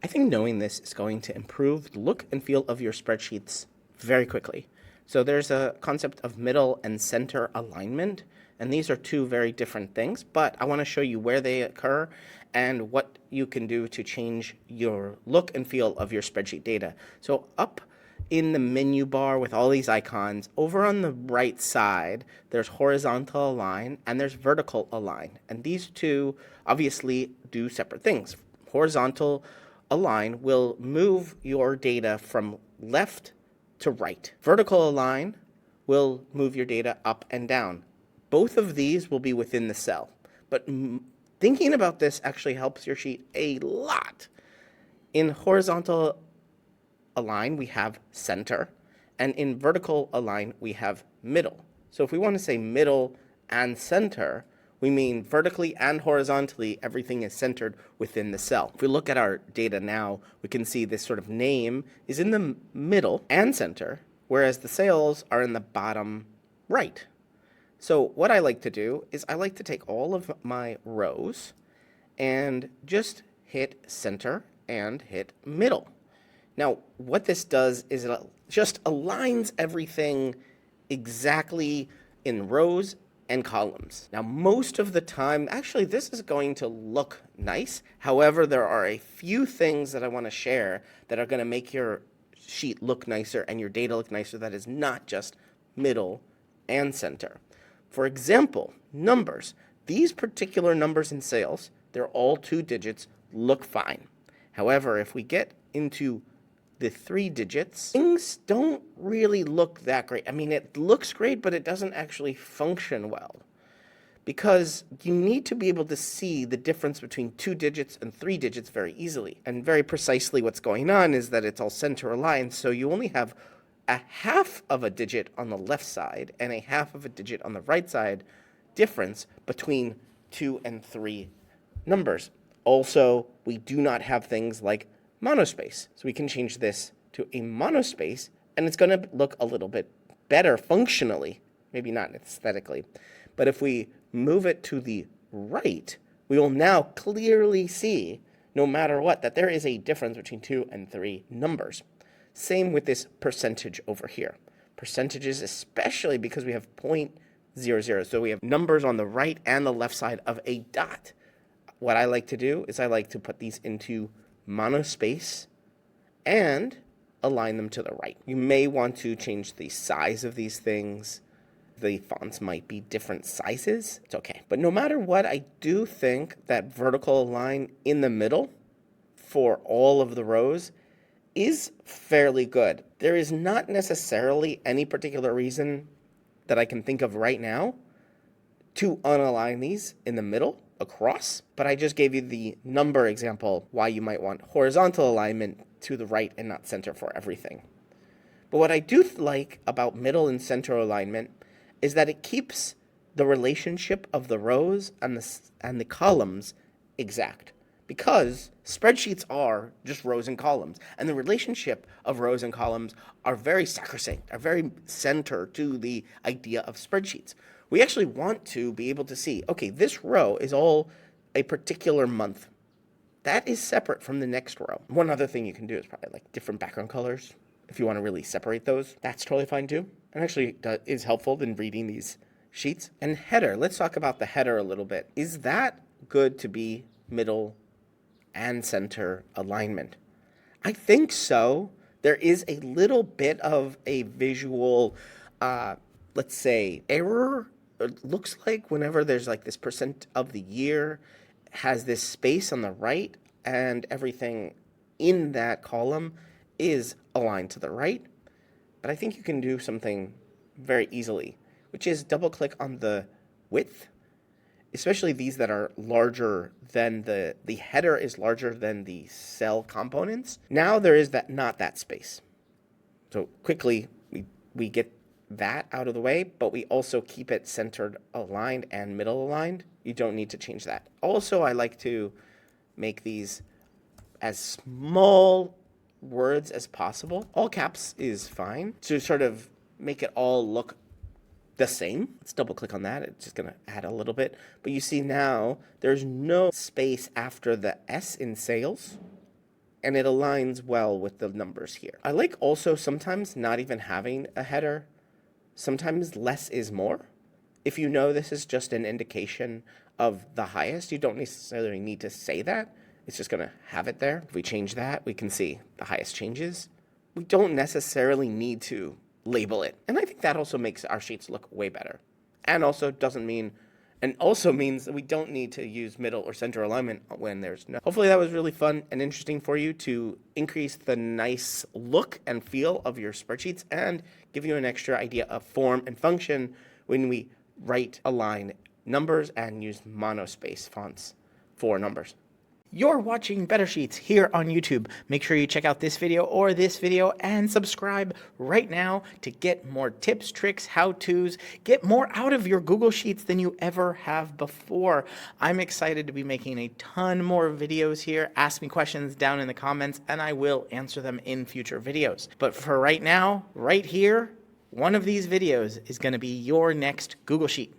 I think knowing this is going to improve the look and feel of your spreadsheets very quickly. So there's a concept of middle and center alignment, and these are two very different things, but I want to show you where they occur and what you can do to change your look and feel of your spreadsheet data. So up in the menu bar with all these icons, over on the right side, there's horizontal align and there's vertical align. And these two obviously do separate things. Horizontal align will move your data from left to right. Vertical align will move your data up and down. Both of these will be within the cell, but thinking about this actually helps your sheet a lot. In horizontal align, we have center, and in vertical align, we have middle. So if we want to say middle and center, we mean vertically and horizontally, everything is centered within the cell. If we look at our data now, we can see this sort of name is in the middle and center, whereas the sales are in the bottom right. So what I like to do is I like to take all of my rows and just hit center and hit middle. Now, what this does is it just aligns everything exactly in rows and columns. Now, most of the time, actually, this is going to look nice. However, there are a few things that I want to share that are going to make your sheet look nicer and your data look nicer that is not just middle and center. For example, numbers. These particular numbers in sales, they're all 2 digits, look fine. However, if we get into the 3 digits, things don't really look that great. I mean, it looks great, but it doesn't actually function well, because you need to be able to see the difference between 2 digits and 3 digits very easily. And very precisely what's going on is that it's all center aligned, so you only have a half of a digit on the left side and a half of a digit on the right side difference between 2 and 3 numbers. Also, we do not have things like monospace. So we can change this to a monospace, and it's going to look a little bit better functionally, maybe not aesthetically. But if we move it to the right, we will now clearly see, no matter what, that there is a difference between 2 and 3 numbers. Same with this percentage over here. Percentages, especially because we have 0.00. So we have numbers on the right and the left side of a dot. What I like to do is I like to put these into monospace and align them to the right. You may want to change the size of these things. The fonts might be different sizes. It's okay. But no matter what, I do think that vertical align in the middle for all of the rows is fairly good. There is not necessarily any particular reason that I can think of right now to unalign these in the middle across, but I just gave you the number example why you might want horizontal alignment to the right and not center for everything. But what I do like about middle and center alignment is that it keeps the relationship of the rows and the columns exact, because spreadsheets are just rows and columns, and the relationship of rows and columns are very sacrosanct, are very center to the idea of spreadsheets. We actually want to be able to see, okay, this row is all a particular month. That is separate from the next row. One other thing you can do is probably like different background colors. If you want to really separate those, that's totally fine too. And actually is helpful in reading these sheets. And header, let's talk about the header a little bit. Is that good to be middle and center alignment? I think so. There is a little bit of a visual, let's say, error. It looks like whenever there's like this percent of the year has this space on the right and everything in that column is aligned to the right. But I think you can do something very easily, which is double click on the width, especially these that are larger than the header is larger than the cell components. Now there is not that space. So quickly we get that out of the way, but we also keep it centered aligned and middle aligned. You don't need to change that. Also, I like to make these as small words as possible. All caps is fine to sort of make it all look the same. Let's double click on that. It's just going to add a little bit. But you see now there's no space after the S in sales. and it aligns well with the numbers here. I like also sometimes not even having a header. Sometimes less is more. If you know this is just an indication of the highest, you don't necessarily need to say that. It's just going to have it there. If we change that, we can see the highest changes. We don't necessarily need to label it. And I think that also makes our sheets look way better. And also means that we don't need to use middle or center alignment when there's no. Hopefully that was really fun and interesting for you to increase the nice look and feel of your spreadsheets and give you an extra idea of form and function when we write, align numbers and use monospace fonts for numbers. You're watching Better Sheets here on YouTube. Make sure you check out this video or this video and subscribe right now to get more tips, tricks, how-tos, get more out of your Google Sheets than you ever have before. I'm excited to be making a ton more videos here. Ask me questions down in the comments and I will answer them in future videos. But for right now, right here, one of these videos is going to be your next Google Sheet.